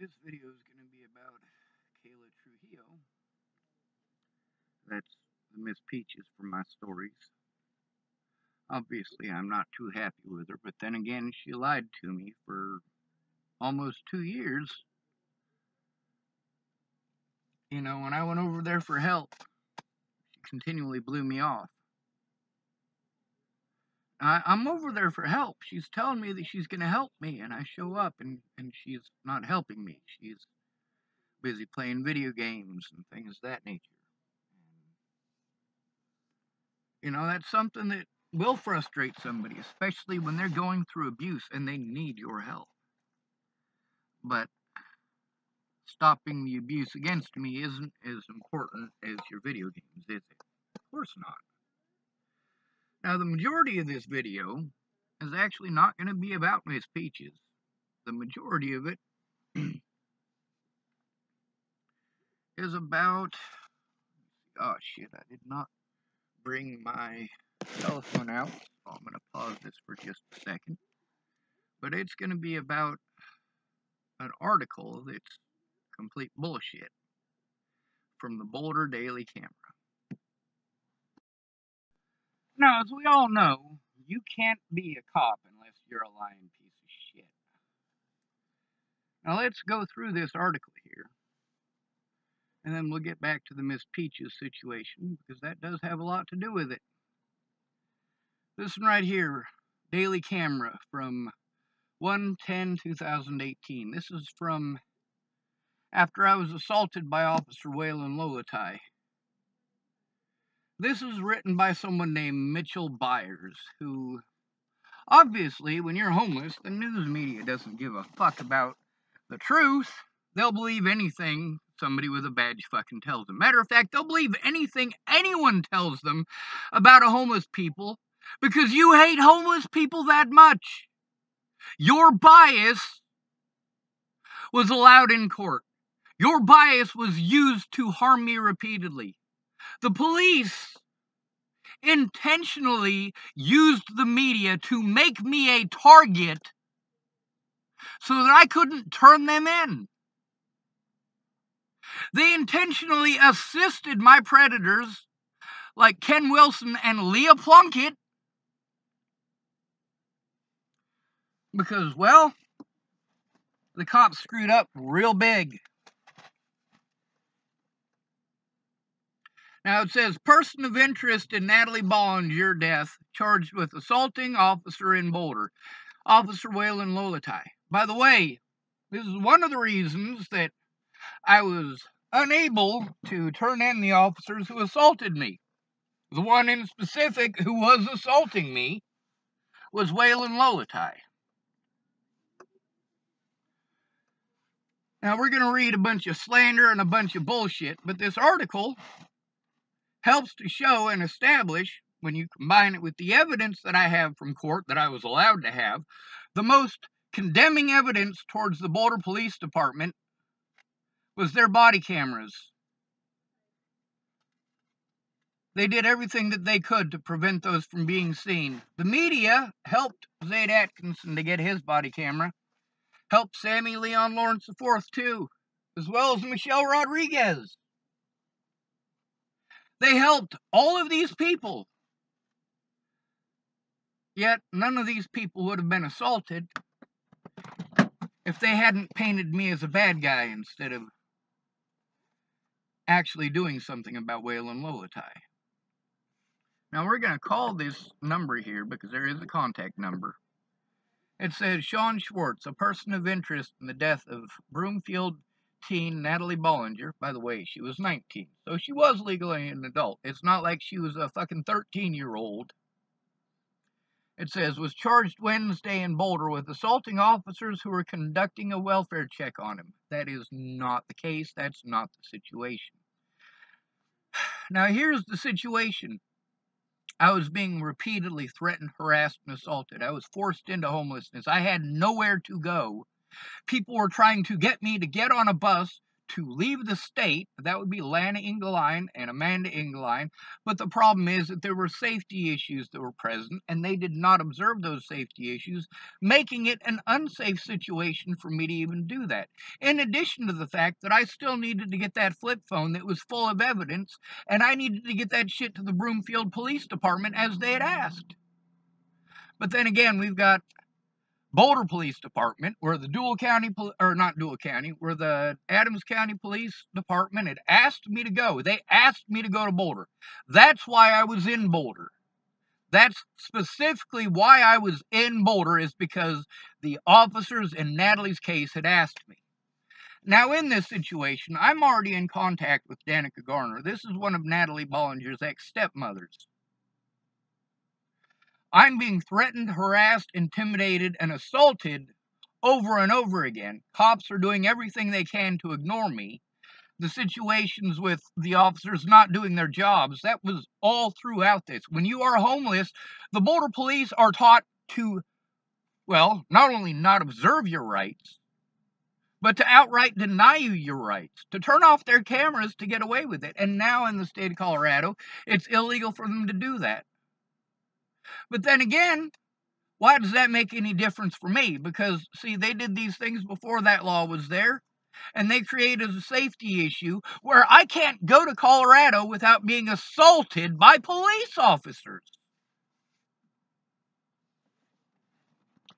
This video is going to be about Kayla Trujillo. That's the Miss Peaches from my stories. Obviously, I'm not too happy with her, but then again, she lied to me for almost 2 years. You know, when I went over there for help, she continually blew me off. I'm over there for help. She's telling me that she's going to help me, and I show up, and she's not helping me. She's busy playing video games and things of that nature. You know, that's something that will frustrate somebody, especially when they're going through abuse and they need your help. But stopping the abuse against me isn't as important as your video games, is it? Of course not. Now, the majority of this video is actually not going to be about Miss Peaches. The majority of it is about... Oh, shit, I did not bring my telephone out, so I'm going to pause this for just a second. But it's going to be about an article that's complete bullshit from the Boulder Daily Camera. Now, as we all know, you can't be a cop unless you're a lying piece of shit. Now, let's go through this article here, and then we'll get back to the Miss Peaches situation, because that does have a lot to do with it. This one right here, Daily Camera, from 1/10/2018. This is from after I was assaulted by Officer Waylon Lolatai. This is written by someone named Mitchell Byars, who, obviously, when you're homeless, the news media doesn't give a fuck about the truth. They'll believe anything somebody with a badge fucking tells them. Matter of fact, they'll believe anything anyone tells them about a homeless people because you hate homeless people that much. Your bias was allowed in court. Your bias was used to harm me repeatedly. The police intentionally used the media to make me a target so that I couldn't turn them in. They intentionally assisted my predators like Ken Wilson and Leah Plunkett because, well, the cops screwed up real big. Now it says, person of interest in Natalie Bollinger death charged with assaulting officer in Boulder, Officer Waylon Lolatai. By the way, this is one of the reasons that I was unable to turn in the officers who assaulted me. The one in specific who was assaulting me was Waylon Lolatai. Now we're going to read a bunch of slander and a bunch of bullshit, but this article helps to show and establish, when you combine it with the evidence that I have from court that I was allowed to have, the most condemning evidence towards the Boulder Police Department was their body cameras. They did everything that they could to prevent those from being seen. The media helped Zaid Atkinson to get his body camera. Helped Sammy Leon Lawrence IV too, as well as Michelle Rodriguez. They helped all of these people. Yet none of these people would have been assaulted if they hadn't painted me as a bad guy instead of actually doing something about Waylon Lolatai. Now we're going to call this number here because there is a contact number. It says, Sean Schwartz, a person of interest in the death of Broomfield teen Natalie Bollinger. By the way, she was 19, so she was legally an adult. It's not like she was a fucking 13-year-old. It says, was charged Wednesday in Boulder with assaulting officers who were conducting a welfare check on him. That is not the case. That's not the situation. Now, here's the situation. I was being repeatedly threatened, harassed, and assaulted. I was forced into homelessness. I had nowhere to go. People were trying to get me to get on a bus to leave the state. That would be Lana Engeline and Amanda Engeline. But the problem is that there were safety issues that were present, and they did not observe those safety issues, making it an unsafe situation for me to even do that. In addition to the fact that I still needed to get that flip phone that was full of evidence, and I needed to get that shit to the Broomfield Police Department as they had asked. But then again, we've got Boulder Police Department, where the where the Adams County Police Department had asked me to go. They asked me to go to Boulder. That's why I was in Boulder. That's specifically why I was in Boulder, is because the officers in Natalie's case had asked me. Now, in this situation, I'm already in contact with Danica Garner. This is one of Natalie Bollinger's ex-stepmothers. I'm being threatened, harassed, intimidated, and assaulted over and over again. Cops are doing everything they can to ignore me. The situations with the officers not doing their jobs, that was all throughout this. When you are homeless, the Boulder police are taught to, well, not only not observe your rights, but to outright deny you your rights, to turn off their cameras to get away with it. And now in the state of Colorado, it's illegal for them to do that. But then again, why does that make any difference for me? Because, see, they did these things before that law was there, and they created a safety issue where I can't go to Colorado without being assaulted by police officers.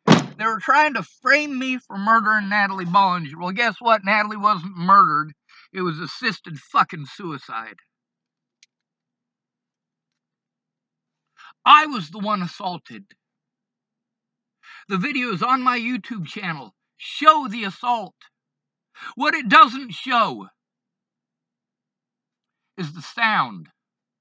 They were trying to frame me for murdering Natalie Bollinger. Well, guess what? Natalie wasn't murdered. It was assisted fucking suicide. I was the one assaulted. The video is on my YouTube channel. Show the assault. What it doesn't show is the sound.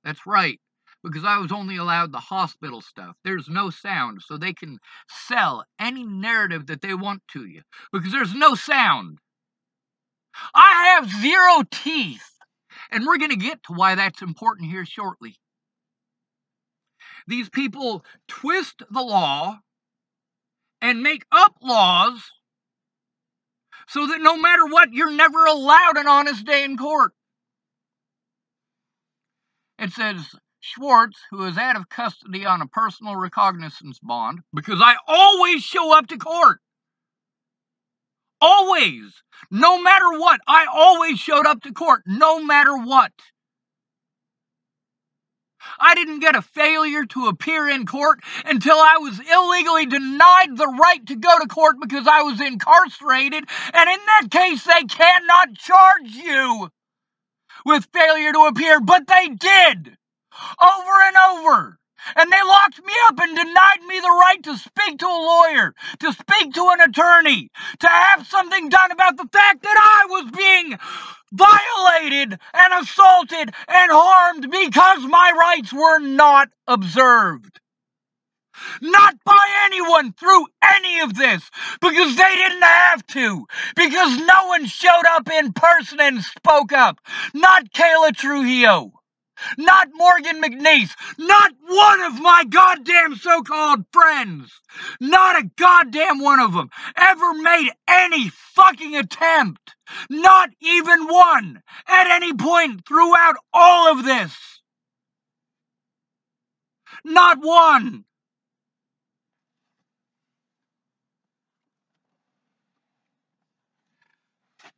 That's right, because I was only allowed the hospital stuff. There's no sound, so they can sell any narrative that they want to you, because there's no sound. I have 0 teeth, and we're going to get to why that's important here shortly. These people twist the law and make up laws so that no matter what, you're never allowed an honest day in court. It says, Schwartz, who is out of custody on a personal recognizance bond, because I always show up to court. Always. No matter what, I always showed up to court, no matter what. I didn't get a failure to appear in court until I was illegally denied the right to go to court because I was incarcerated, and in that case, they cannot charge you with failure to appear, but they did, over and over. And they locked me up and denied me the right to speak to a lawyer, to speak to an attorney, to have something done about the fact that I was being violated and assaulted and harmed because my rights were not observed. Not by anyone through any of this, because they didn't have to, because no one showed up in person and spoke up. Not Kayla Trujillo. Not Morgan McNeese. Not one of my goddamn so-called friends. Not a goddamn one of them ever made any fucking attempt. Not even one at any point throughout all of this. Not one.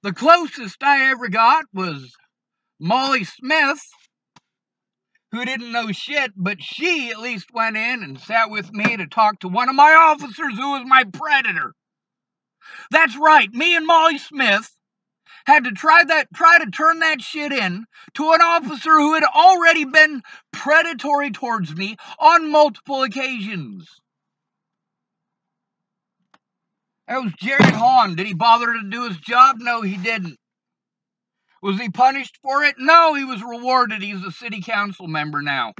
The closest I ever got was Molly Smith, who didn't know shit, but she at least went in and sat with me to talk to one of my officers who was my predator. That's right, me and Molly Smith had to try to turn that shit in to an officer who had already been predatory towards me on multiple occasions. That was Jared Hahn. Did he bother to do his job? No, he didn't. Was he punished for it? No, he was rewarded. He's a city council member now.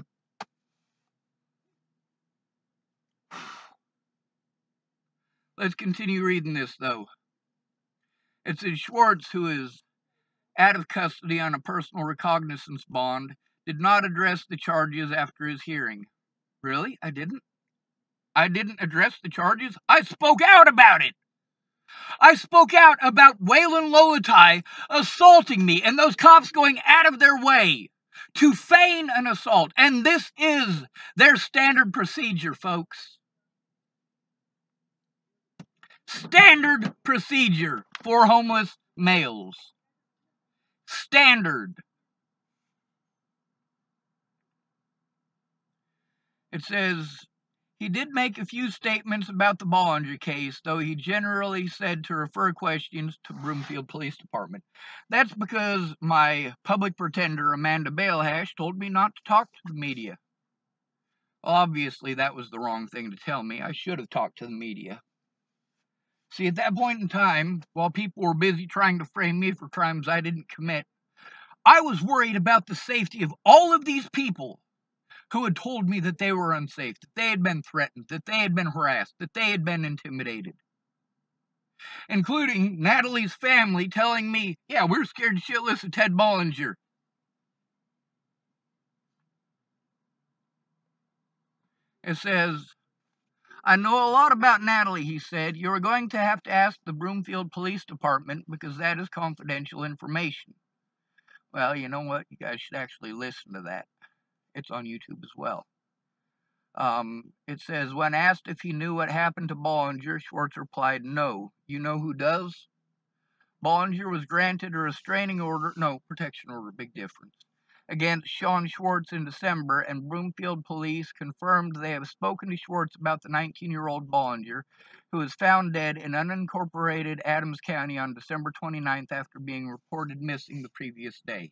Let's continue reading this, though. It says Schwartz, who is out of custody on a personal recognizance bond, did not address the charges after his hearing. Really? I didn't? I didn't address the charges? I spoke out about it! I spoke out about Waylon Lolatai assaulting me and those cops going out of their way to feign an assault. And this is their standard procedure, folks. Standard procedure for homeless males. Standard. It says, he did make a few statements about the Bollinger case, though he generally said to refer questions to Broomfield Police Department. That's because my public pretender, Amanda Balehash, told me not to talk to the media. Well, obviously, that was the wrong thing to tell me. I should have talked to the media. See, at that point in time, while people were busy trying to frame me for crimes I didn't commit, I was worried about the safety of all of these people who had told me that they were unsafe, that they had been threatened, that they had been harassed, that they had been intimidated. Including Natalie's family telling me, yeah, we're scared shitless of Ted Bollinger. It says, I know a lot about Natalie, he said. You're going to have to ask the Broomfield Police Department because that is confidential information. Well, you know what? You guys should actually listen to that. It's on YouTube as well. It says, when asked if he knew what happened to Bollinger, Schwartz replied, no. You know who does? Bollinger was granted a restraining order, no, protection order, big difference, against Sean Schwartz in December, and Broomfield police confirmed they have spoken to Schwartz about the 19-year-old Bollinger, who was found dead in unincorporated Adams County on December 29th after being reported missing the previous day.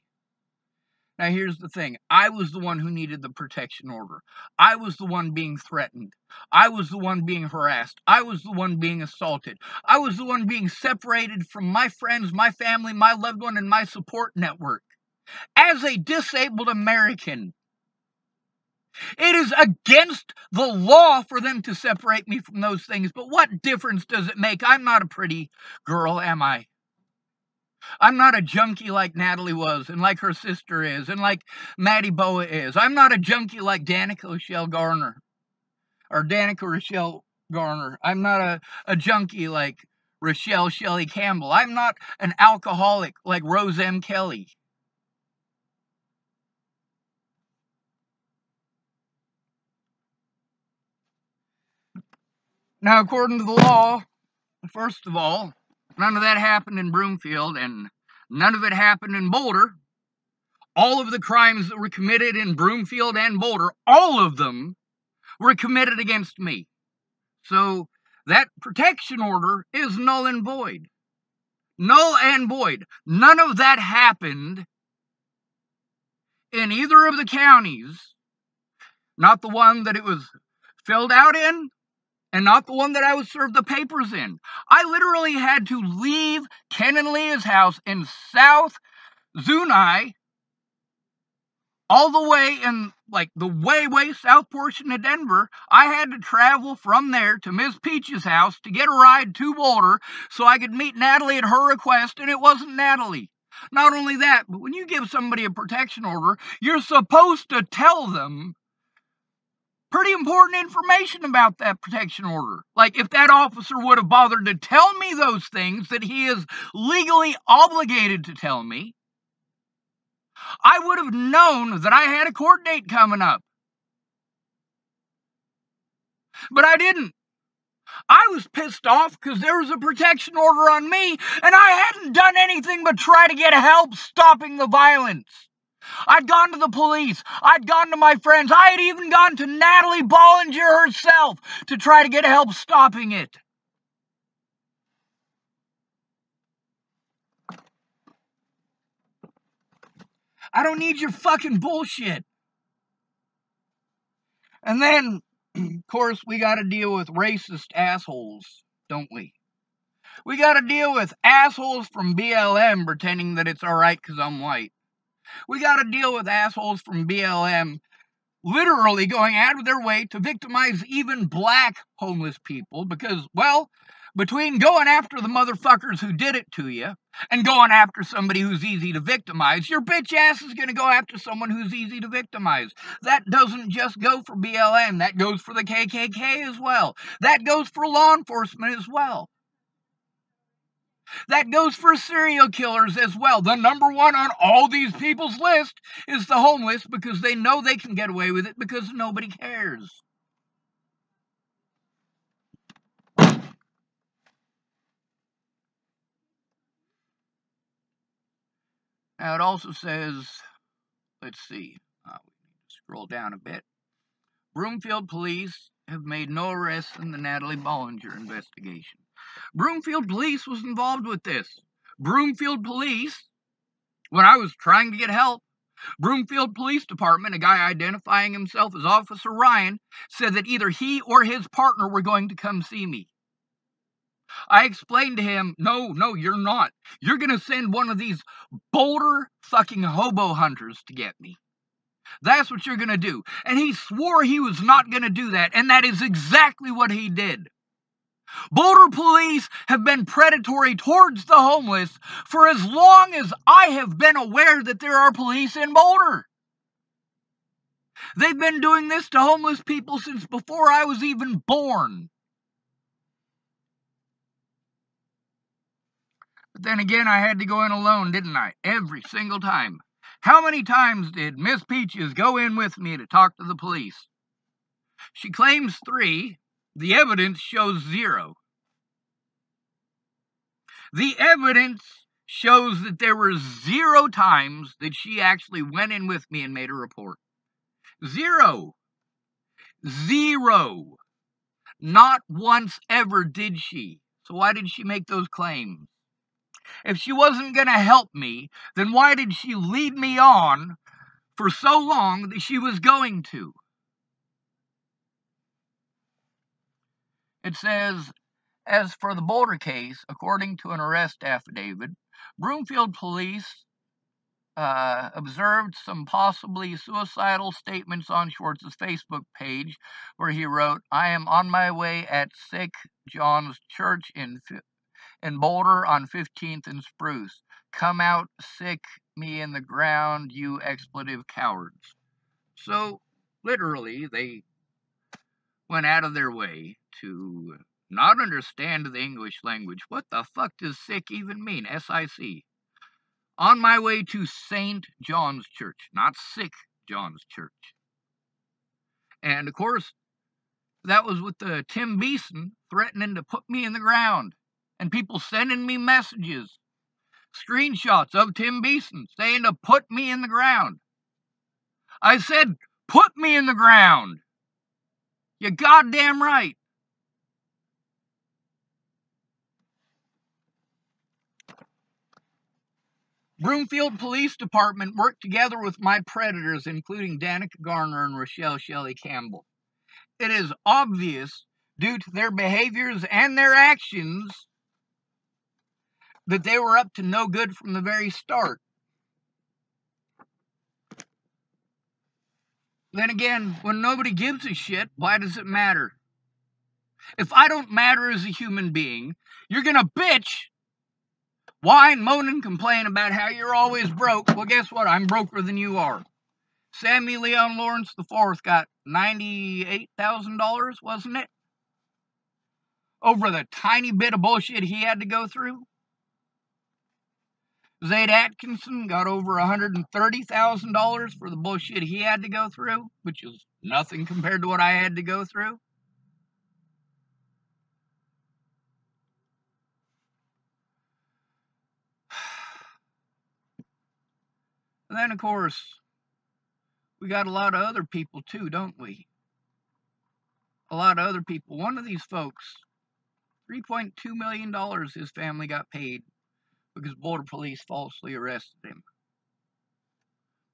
Now, here's the thing. I was the one who needed the protection order. I was the one being threatened. I was the one being harassed. I was the one being assaulted. I was the one being separated from my friends, my family, my loved one, and my support network. As a disabled American, it is against the law for them to separate me from those things. But what difference does it make? I'm not a pretty girl, am I? I'm not a junkie like Natalie was, and like her sister is, and like Maddie Boa is. I'm not a junkie like Danica Rochelle Garner. Or Danica Rochelle Garner. I'm not a junkie like Rochelle Shelley Campbell. I'm not an alcoholic like Rose M. Kelly. Now, according to the law, first of all, none of that happened in Broomfield, and none of it happened in Boulder. All of the crimes that were committed in Broomfield and Boulder, all of them were committed against me. So that protection order is null and void. Null and void. None of that happened in either of the counties. Not the one that it was filled out in, and not the one that I was served the papers in. I literally had to leave Ken and Leah's house in South Zuni, all the way in, like, the way south portion of Denver. I had to travel from there to Miss Peach's house to get a ride to Boulder so I could meet Natalie at her request, and it wasn't Natalie. Not only that, but when you give somebody a protection order, you're supposed to tell them pretty important information about that protection order. Like, if that officer would have bothered to tell me those things that he is legally obligated to tell me, I would have known that I had a court date coming up. But I didn't. I was pissed off because there was a protection order on me, and I hadn't done anything but try to get help stopping the violence. I'd gone to the police. I'd gone to my friends. I had even gone to Natalie Bollinger herself to try to get help stopping it. I don't need your fucking bullshit. And then, of course, we got to deal with racist assholes, don't we? We got to deal with assholes from BLM pretending that it's all right because I'm white. We got to deal with assholes from BLM literally going out of their way to victimize even black homeless people because, well, between going after the motherfuckers who did it to you and going after somebody who's easy to victimize, your bitch ass is going to go after someone who's easy to victimize. That doesn't just go for BLM. That goes for the KKK as well. That goes for law enforcement as well. That goes for serial killers as well. The number one on all these people's list is the homeless, because they know they can get away with it because nobody cares. Now it also says, let's see, scroll down a bit. Broomfield police have made no arrests in the Natalie Bollinger investigation. Broomfield police was involved with this. Broomfield police, when I was trying to get help, Broomfield Police Department, a guy identifying himself as Officer Ryan, said that either he or his partner were going to come see me. I explained to him, no, you're not. You're going to send one of these boulder fucking hobo hunters to get me. That's what you're going to do. And he swore he was not going to do that, and that is exactly what he did. Boulder police have been predatory towards the homeless for as long as I have been aware that there are police in Boulder. They've been doing this to homeless people since before I was even born. But then again, I had to go in alone, didn't I? Every single time. How many times did Miss Peaches go in with me to talk to the police? She claims 3. The evidence shows 0. The evidence shows that there were 0 times that she actually went in with me and made a report. 0. 0. Not once ever did she. So why did she make those claims? If she wasn't going to help me, then why did she lead me on for so long that she was going to? It says, as for the Boulder case, according to an arrest affidavit, Broomfield police observed some possibly suicidal statements on Schwartz's Facebook page, where he wrote, "I am on my way at Sick John's Church in Boulder on 15th and Spruce. Come out, sick me in the ground, you expletive cowards." So, literally, they went out of their way to not understand the English language. What the fuck does sick even mean? S-I-C. On my way to St. John's Church, not Sick John's Church. And, of course, that was with Tim Beeson threatening to put me in the ground. And people sending me messages, screenshots of Tim Beeson saying to put me in the ground. I said, put me in the ground. You goddamn right. Broomfield Police Department worked together with my predators, including Danica Garner and Rochelle Shelley Campbell. It is obvious, due to their behaviors and their actions, that they were up to no good from the very start. Then again, when nobody gives a shit, why does it matter? If I don't matter as a human being, you're gonna bitch, whine, moan, and complain about how you're always broke. Well, guess what? I'm broker than you are. Sammy Leon Lawrence IV got $98,000, wasn't it? Over the tiny bit of bullshit he had to go through. Zaid Atkinson got over $130,000 for the bullshit he had to go through, which is nothing compared to what I had to go through. And then, of course, we got a lot of other people too, don't we? A lot of other people. One of these folks, $3.2 million his family got paid because Boulder police falsely arrested him.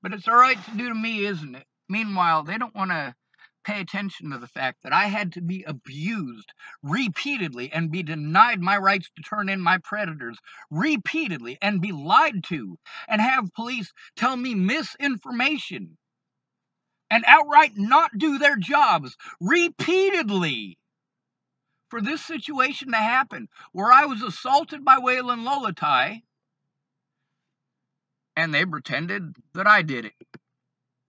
But it's all right to do to me, isn't it? Meanwhile, they don't want to pay attention to the fact that I had to be abused repeatedly and be denied my rights to turn in my predators repeatedly and be lied to and have police tell me misinformation and outright not do their jobs repeatedly for this situation to happen, where I was assaulted by Waylon Lolatai and they pretended that I did it.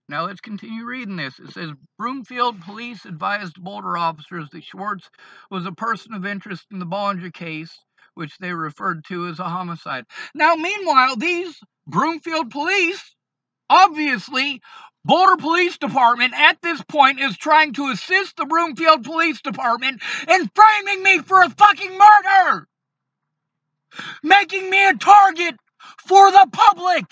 Now let's continue reading this. It says, Broomfield police advised Boulder officers that Schwartz was a person of interest in the Bollinger case, which they referred to as a homicide. Now, meanwhile, these Broomfield police, obviously, Boulder Police Department at this point is trying to assist the Broomfield Police Department in framing me for a fucking murder, making me a target for the public.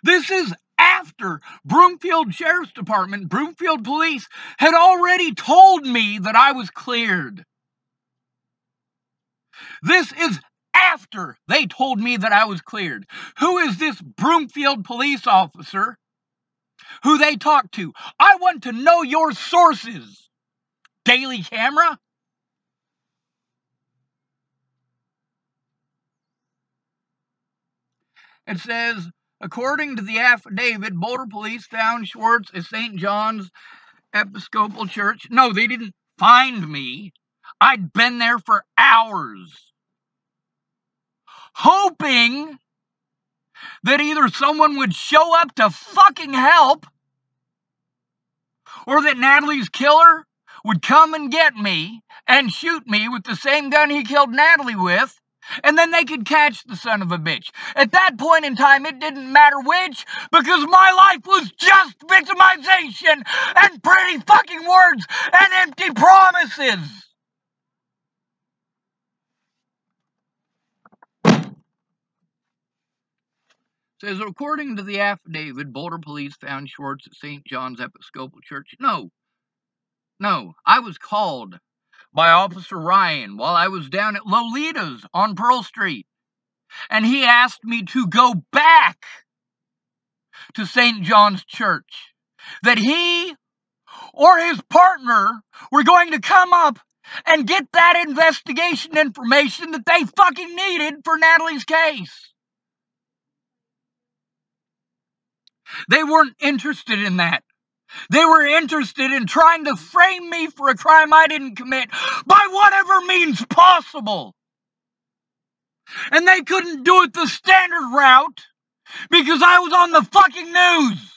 This is after Broomfield Sheriff's Department, Broomfield Police, had already told me that I was cleared. This is after they told me that I was cleared. Who is this Broomfield police officer who they talked to? I want to know your sources. Daily Camera? It says, according to the affidavit, Boulder Police found Schwartz at St. John's Episcopal Church. No, they didn't find me. I'd been there for hours, hoping that either someone would show up to fucking help, or that Natalie's killer would come and get me and shoot me with the same gun he killed Natalie with, and then they could catch the son of a bitch. At that point in time, it didn't matter which, because my life was just victimization and pretty fucking words and empty promises. It says, according to the affidavit, Boulder Police found Schwartz at St. John's Episcopal Church. No, I was called by Officer Ryan while I was down at Lolita's on Pearl Street, and he asked me to go back to St. John's Church, that he or his partner were going to come up and get that investigation information that they fucking needed for Natalie's case. They weren't interested in that. They were interested in trying to frame me for a crime I didn't commit by whatever means possible. And they couldn't do it the standard route because I was on the fucking news.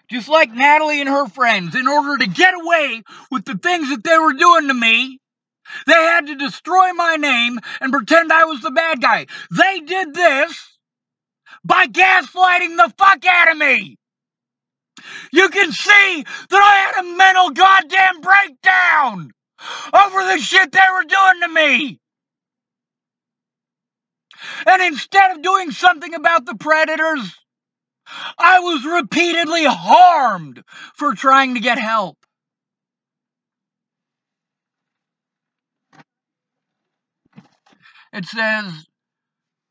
Just like Natalie and her friends, in order to get away with the things that they were doing to me, they had to destroy my name and pretend I was the bad guy. They did this by gaslighting the fuck out of me. You can see that I had a mental goddamn breakdown over the shit they were doing to me. And instead of doing something about the predators, I was repeatedly harmed for trying to get help. It says,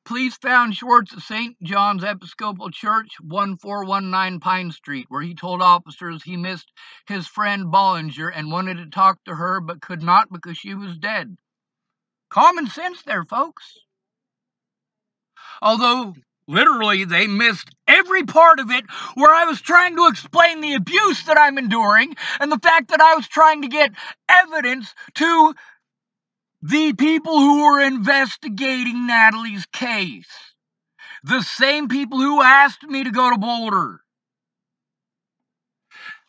police found Schwartz at St. John's Episcopal Church, 1419 Pine Street, where he told officers he missed his friend Bollinger and wanted to talk to her but could not because she was dead. Common sense there, folks. Although, literally, they missed every part of it where I was trying to explain the abuse that I'm enduring and the fact that I was trying to get evidence to the people who were investigating Natalie's case. The same people who asked me to go to Boulder.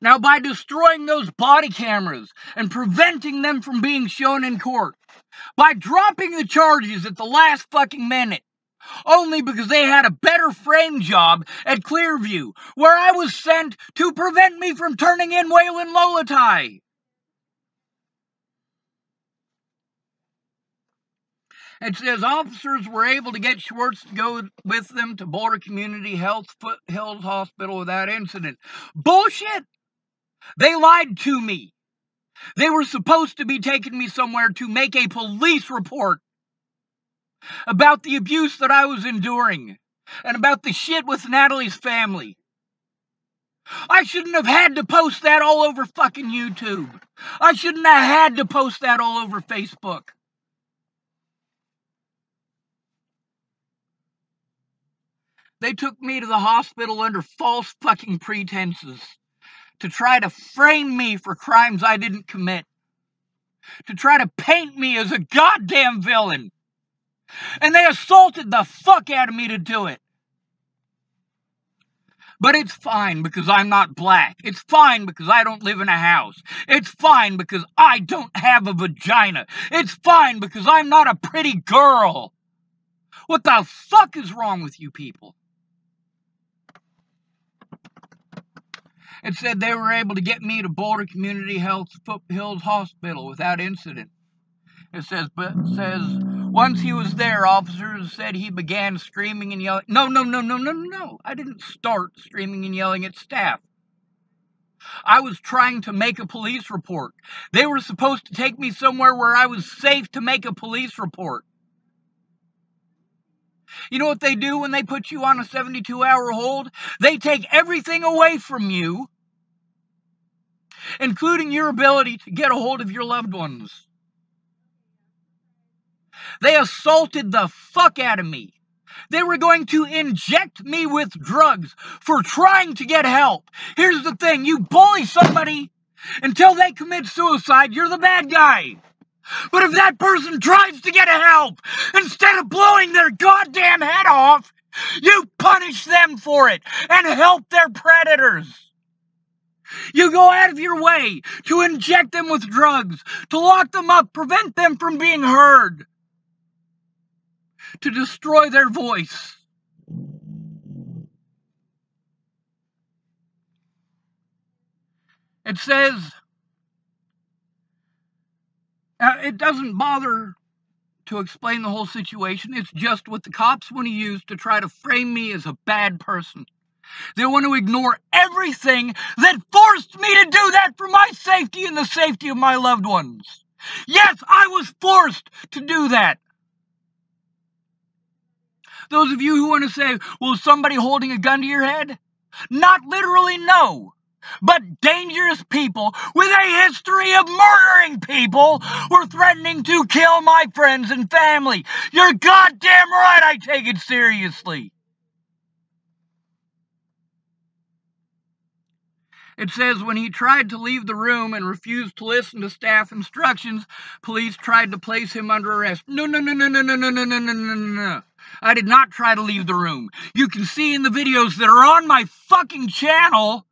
Now, by destroying those body cameras and preventing them from being shown in court, by dropping the charges at the last fucking minute, only because they had a better frame job at Clearview, where I was sent to prevent me from turning in Waylon Lolatai. It says officers were able to get Schwartz to go with them to Boulder Community Health Foothills Hospital without incident. Bullshit! They lied to me. They were supposed to be taking me somewhere to make a police report about the abuse that I was enduring and about the shit with Natalie's family. I shouldn't have had to post that all over fucking YouTube. I shouldn't have had to post that all over Facebook. They took me to the hospital under false fucking pretenses to try to frame me for crimes I didn't commit, to try to paint me as a goddamn villain. And they assaulted the fuck out of me to do it. But it's fine because I'm not black. It's fine because I don't live in a house. It's fine because I don't have a vagina. It's fine because I'm not a pretty girl. What the fuck is wrong with you people? It said they were able to get me to Boulder Community Health Foothills Hospital without incident. It says once he was there, officers said he began screaming and yelling. No. I didn't start screaming and yelling at staff. I was trying to make a police report. They were supposed to take me somewhere where I was safe to make a police report. You know what they do when they put you on a 72-hour hold? They take everything away from you, including your ability to get a hold of your loved ones. They assaulted the fuck out of me. They were going to inject me with drugs for trying to get help. Here's the thing, you bully somebody until they commit suicide, you're the bad guy. But if that person tries to get help, instead of blowing their goddamn head off, you punish them for it and help their predators. You go out of your way to inject them with drugs, to lock them up, prevent them from being heard, to destroy their voice. It says, it doesn't bother to explain the whole situation. It's just what the cops want to use to try to frame me as a bad person. They want to ignore everything that forced me to do that for my safety and the safety of my loved ones. Yes, I was forced to do that. Those of you who want to say, well, somebody holding a gun to your head? Not literally, no. But dangerous people with a history of murdering people were threatening to kill my friends and family. You're goddamn right I take it seriously. It says when he tried to leave the room and refused to listen to staff instructions, police tried to place him under arrest. No. I did not try to leave the room. You can see in the videos that are on my fucking channel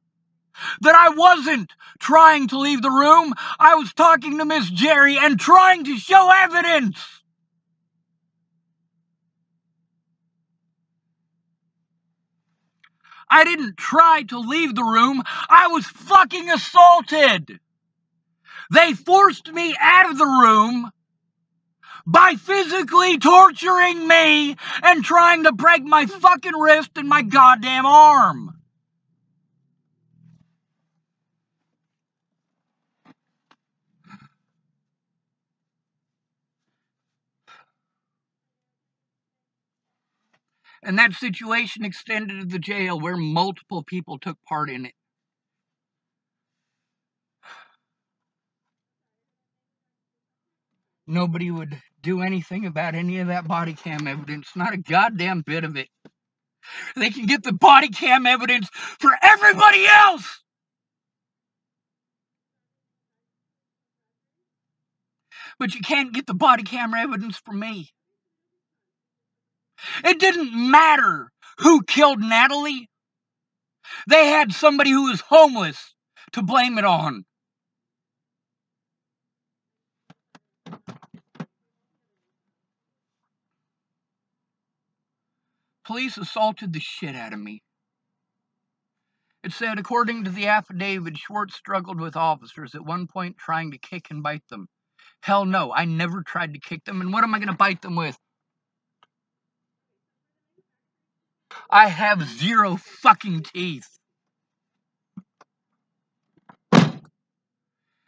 that I wasn't trying to leave the room. I was talking to Miss Jerry and trying to show evidence. I didn't try to leave the room. I was fucking assaulted. They forced me out of the room by physically torturing me and trying to break my fucking wrist and my goddamn arm. And that situation extended to the jail where multiple people took part in it. Nobody would do anything about any of that body cam evidence. Not a goddamn bit of it. They can get the body cam evidence for everybody else. But you can't get the body camera evidence from me. It didn't matter who killed Natalie. They had somebody who was homeless to blame it on. Police assaulted the shit out of me. It said, according to the affidavit, Schwartz struggled with officers, at one point trying to kick and bite them. Hell no, I never tried to kick them, and what am I going to bite them with? I have 0 fucking teeth.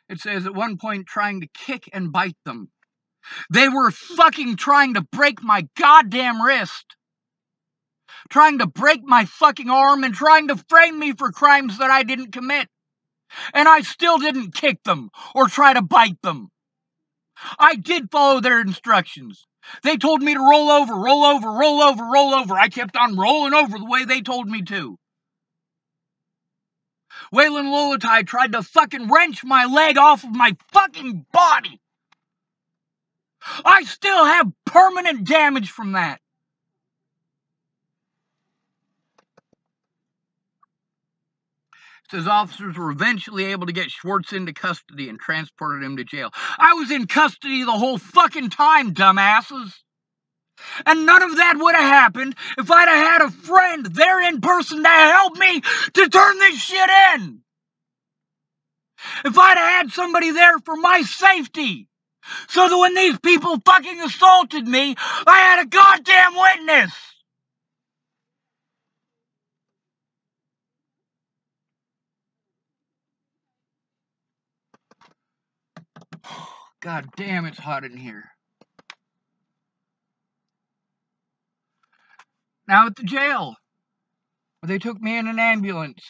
It says, at one point trying to kick and bite them. They were fucking trying to break my goddamn wrist. Trying to break my fucking arm and trying to frame me for crimes that I didn't commit. And I still didn't kick them or try to bite them. I did follow their instructions. They told me to roll over, roll over, roll over, roll over. I kept on rolling over the way they told me to. Waylon Lolatai tried to fucking wrench my leg off of my fucking body. I still have permanent damage from that. Says officers were eventually able to get Schwartz into custody and transported him to jail. I was in custody the whole fucking time, dumbasses. And none of that would have happened if I'd have had a friend there in person to help me to turn this shit in. If I'd have had somebody there for my safety, so that when these people fucking assaulted me, I had a goddamn witness. God damn, it's hot in here. Now at the jail, they took me in an ambulance.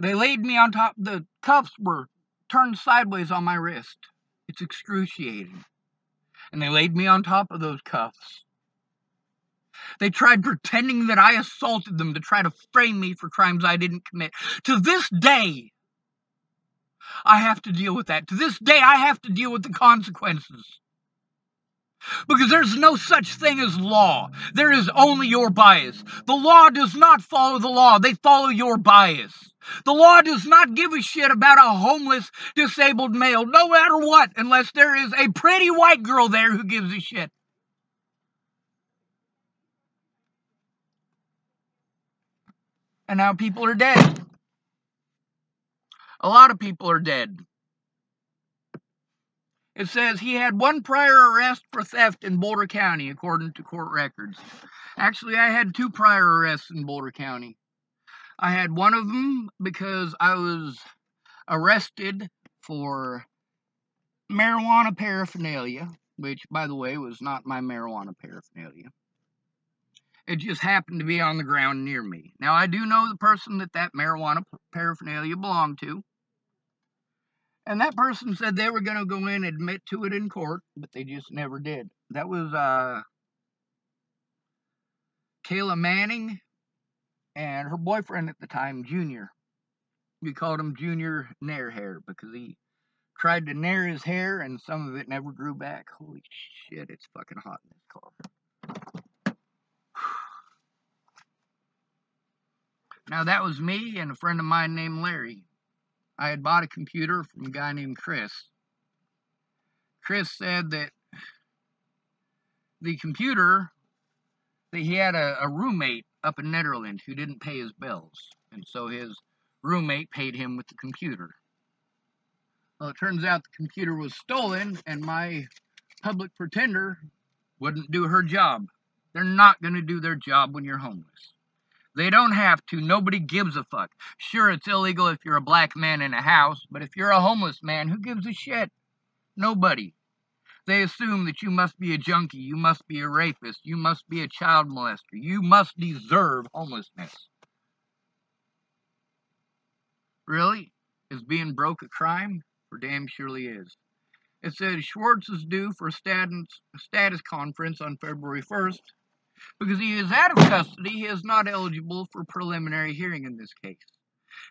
They laid me on top. The cuffs were turned sideways on my wrist. It's excruciating. And they laid me on top of those cuffs. They tried pretending that I assaulted them to try to frame me for crimes I didn't commit. To this day, I have to deal with that. To this day, I have to deal with the consequences. Because there's no such thing as law. There is only your bias. The law does not follow the law. They follow your bias. The law does not give a shit about a homeless, disabled male, no matter what, unless there is a pretty white girl there who gives a shit. And now people are dead. A lot of people are dead. It says he had one prior arrest for theft in Boulder County, according to court records. Actually, I had 2 prior arrests in Boulder County. I had one of them because I was arrested for marijuana paraphernalia, which, by the way, was not my marijuana paraphernalia. It just happened to be on the ground near me. Now, I do know the person that marijuana paraphernalia belonged to. And that person said they were going to go in and admit to it in court, but they just never did. That was Kayla Manning and her boyfriend at the time, Junior. We called him Junior Nair Hair because he tried to nair his hair and some of it never grew back. Holy shit, it's fucking hot in this car. Now, that was me and a friend of mine named Larry. I had bought a computer from a guy named Chris. Chris said that the computer, that he had a roommate up in Netherlands who didn't pay his bills. And so his roommate paid him with the computer. Well, it turns out the computer was stolen and my public pretender wouldn't do her job. They're not going to do their job when you're homeless. They don't have to. Nobody gives a fuck. Sure, it's illegal if you're a black man in a house, but if you're a homeless man, who gives a shit? Nobody. They assume that you must be a junkie, you must be a rapist, you must be a child molester, you must deserve homelessness. Really? Is being broke a crime? For damn surely is. It says Schwartz is due for a status conference on February 1st. Because he is out of custody, he is not eligible for preliminary hearing in this case.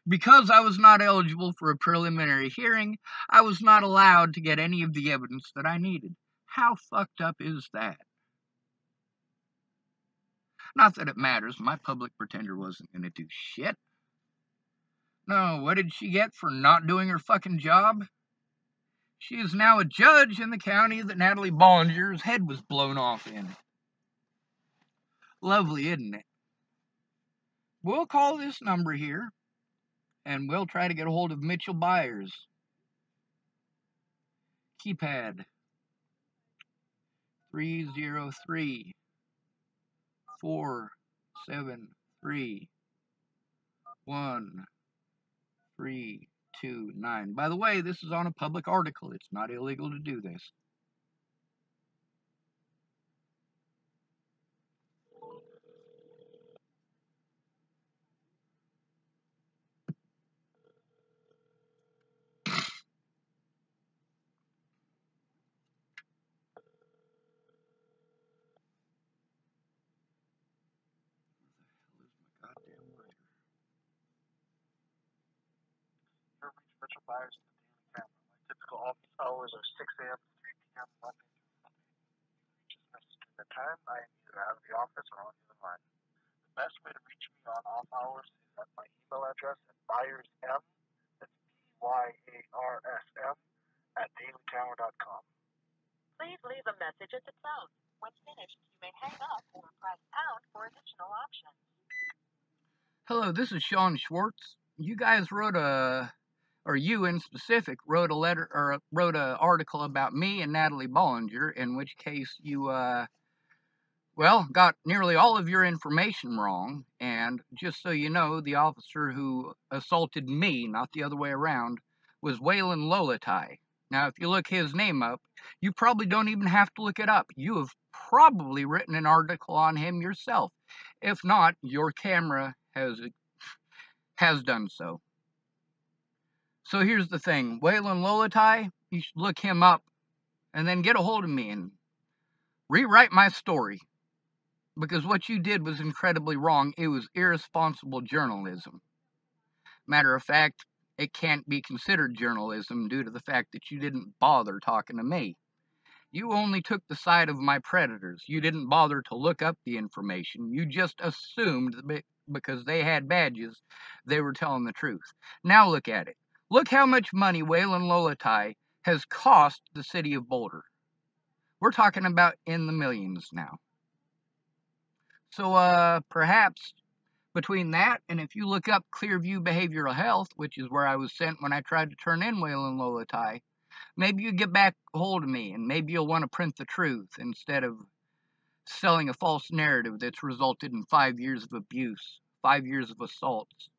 Because I was not eligible for a preliminary hearing, I was not allowed to get any of the evidence that I needed. How fucked up is that? Not that it matters, my public pretender wasn't going to do shit. No, what did she get for not doing her fucking job? She is now a judge in the county that Natalie Bollinger's head was blown off in. Lovely, isn't it? We'll call this number here, and we'll try to get a hold of Mitchell Byars. Keypad 303 473 1329. By the way, this is on a public article. It's not illegal to do this. Mitchell Byars in the daily camera. My typical office hours are 6 a.m. to 3 p.m. Monday through Sunday. Just message me the time I am either out of the office or on the other line. The best way to reach me on off hours is at my email address at byarsm, that's BYARSM, at dailytower.com. Please leave a message at the tone. When finished, you may hang up or press pound for additional options. Hello, this is Sean Schwartz. You guys or you in specific, wrote a letter or wrote an article about me and Natalie Bollinger, in which case you, got nearly all of your information wrong. And just so you know, the officer who assaulted me, not the other way around, was Waylon Lolatai. Now, if you look his name up, you probably don't even have to look it up. You have probably written an article on him yourself. If not, your camera has done so. So here's the thing. Waylon Lolatai, you should look him up and then get a hold of me and rewrite my story. Because what you did was incredibly wrong. It was irresponsible journalism. Matter of fact, it can't be considered journalism due to the fact that you didn't bother talking to me. You only took the side of my predators. You didn't bother to look up the information. You just assumed that because they had badges, they were telling the truth. Now look at it. Look how much money Waylon Lolatai has cost the city of Boulder. We're talking about in the millions now. So perhaps between that and if you look up Clearview Behavioral Health, which is where I was sent when I tried to turn in Waylon Lolatai, maybe you get back a hold of me and maybe you'll want to print the truth instead of selling a false narrative that's resulted in 5 years of abuse, 5 years of assaults,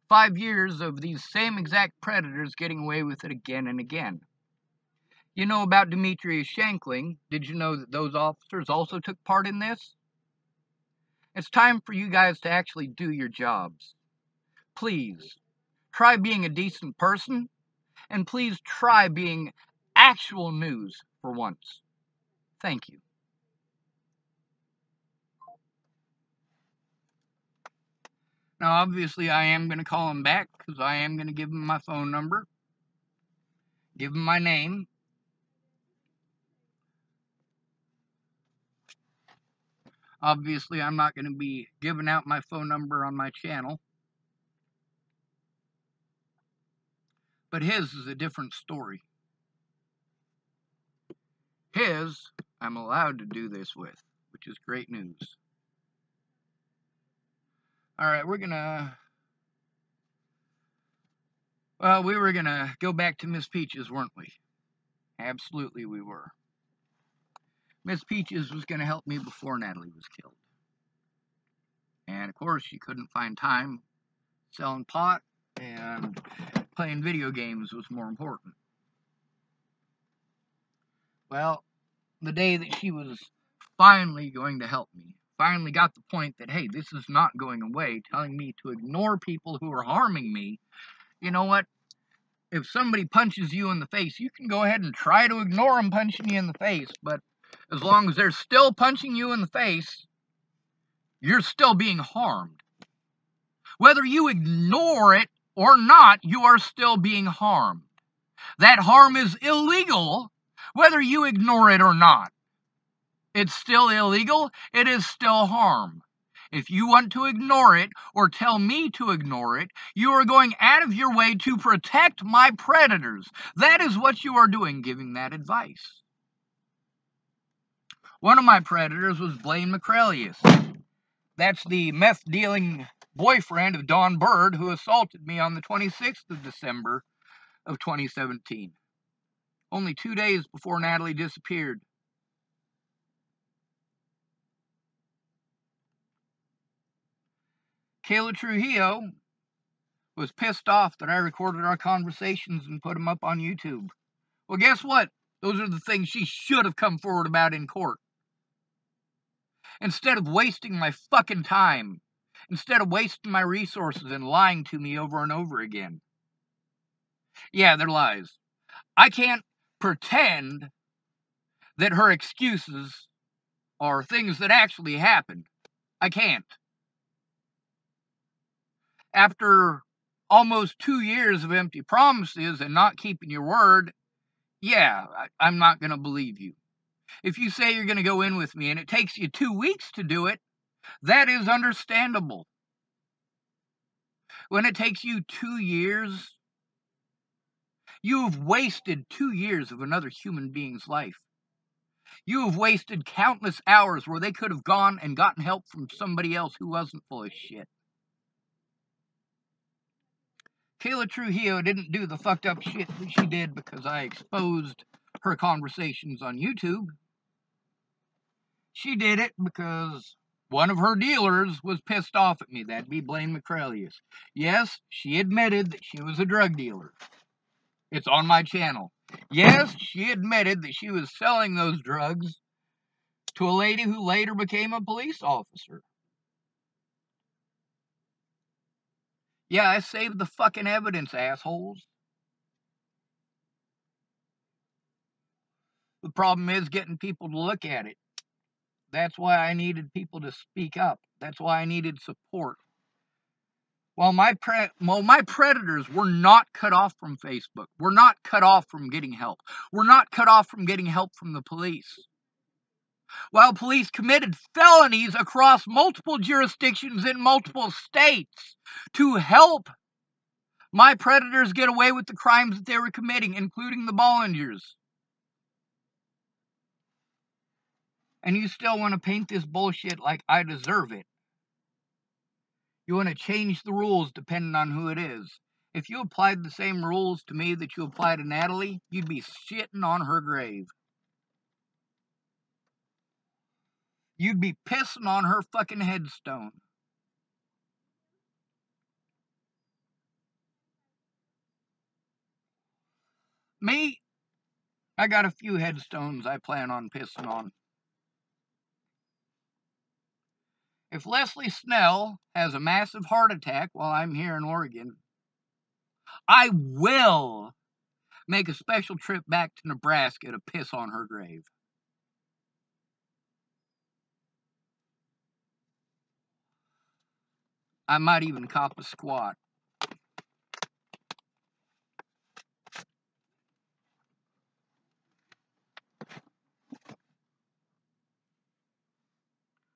5 years of these same exact predators getting away with it again and again. You know about Demetrius Shankling. Did you know that those officers also took part in this? It's time for you guys to actually do your jobs. Please, try being a decent person, and please try being actual news for once. Thank you. Now, obviously, I am going to call him back because I am going to give him my phone number, give him my name. Obviously, I'm not going to be giving out my phone number on my channel. But his is a different story. His, I'm allowed to do this with, which is great news. Alright, we were going to go back to Miss Peaches, weren't we? Absolutely we were. Miss Peaches was going to help me before Natalie was killed. And of course, she couldn't find time selling pot, and playing video games was more important. Well, the day that she was finally going to help me, finally got the point that, hey, this is not going away, telling me to ignore people who are harming me. You know what? If somebody punches you in the face, you can go ahead and try to ignore them punching you in the face, but as long as they're still punching you in the face, you're still being harmed. Whether you ignore it or not, you are still being harmed. That harm is illegal, whether you ignore it or not. It's still illegal, it is still harm. If you want to ignore it or tell me to ignore it, you are going out of your way to protect my predators. That is what you are doing, giving that advice. One of my predators was Blaine McCrelius. That's the meth-dealing boyfriend of Dawn Bird who assaulted me on the 26th of December of 2017. Only 2 days before Natalie disappeared. Kayla Trujillo was pissed off that I recorded our conversations and put them up on YouTube. Well, guess what? Those are the things she should have come forward about in court. Instead of wasting my fucking time. Instead of wasting my resources and lying to me over and over again. Yeah, they're lies. I can't pretend that her excuses are things that actually happened. I can't. After almost 2 years of empty promises and not keeping your word, yeah, I'm not going to believe you. If you say you're going to go in with me and it takes you 2 weeks to do it, that is understandable. When it takes you 2 years, you've wasted 2 years of another human being's life. You have wasted countless hours where they could have gone and gotten help from somebody else who wasn't full of shit. Kayla Trujillo didn't do the fucked up shit that she did because I exposed her conversations on YouTube. She did it because one of her dealers was pissed off at me. That'd be Blaine McCrelius. Yes, she admitted that she was a drug dealer. It's on my channel. Yes, she admitted that she was selling those drugs to a lady who later became a police officer. Yeah, I saved the fucking evidence, assholes. The problem is getting people to look at it. That's why I needed people to speak up. That's why I needed support. Well, my predators were not cut off from Facebook. We're not cut off from getting help. We're not cut off from getting help from the police. While police committed felonies across multiple jurisdictions in multiple states to help my predators get away with the crimes that they were committing, including the Bollingers. And you still want to paint this bullshit like I deserve it. You want to change the rules depending on who it is. If you applied the same rules to me that you apply to Natalie, you'd be shitting on her grave. You'd be pissing on her fucking headstone. Me, I got a few headstones I plan on pissing on. If Leslie Snell has a massive heart attack while I'm here in Oregon, I will make a special trip back to Nebraska to piss on her grave. I might even cop a squat.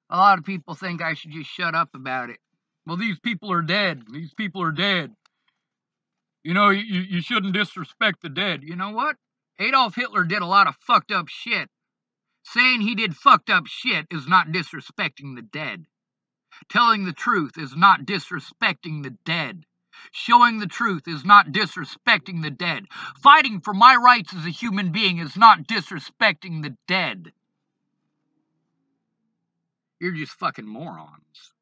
A lot of people think I should just shut up about it. Well, these people are dead. These people are dead. You know, you shouldn't disrespect the dead. You know what? Adolf Hitler did a lot of fucked up shit. Saying he did fucked up shit is not disrespecting the dead. Telling the truth is not disrespecting the dead. Showing the truth is not disrespecting the dead. Fighting for my rights as a human being is not disrespecting the dead. You're just fucking morons.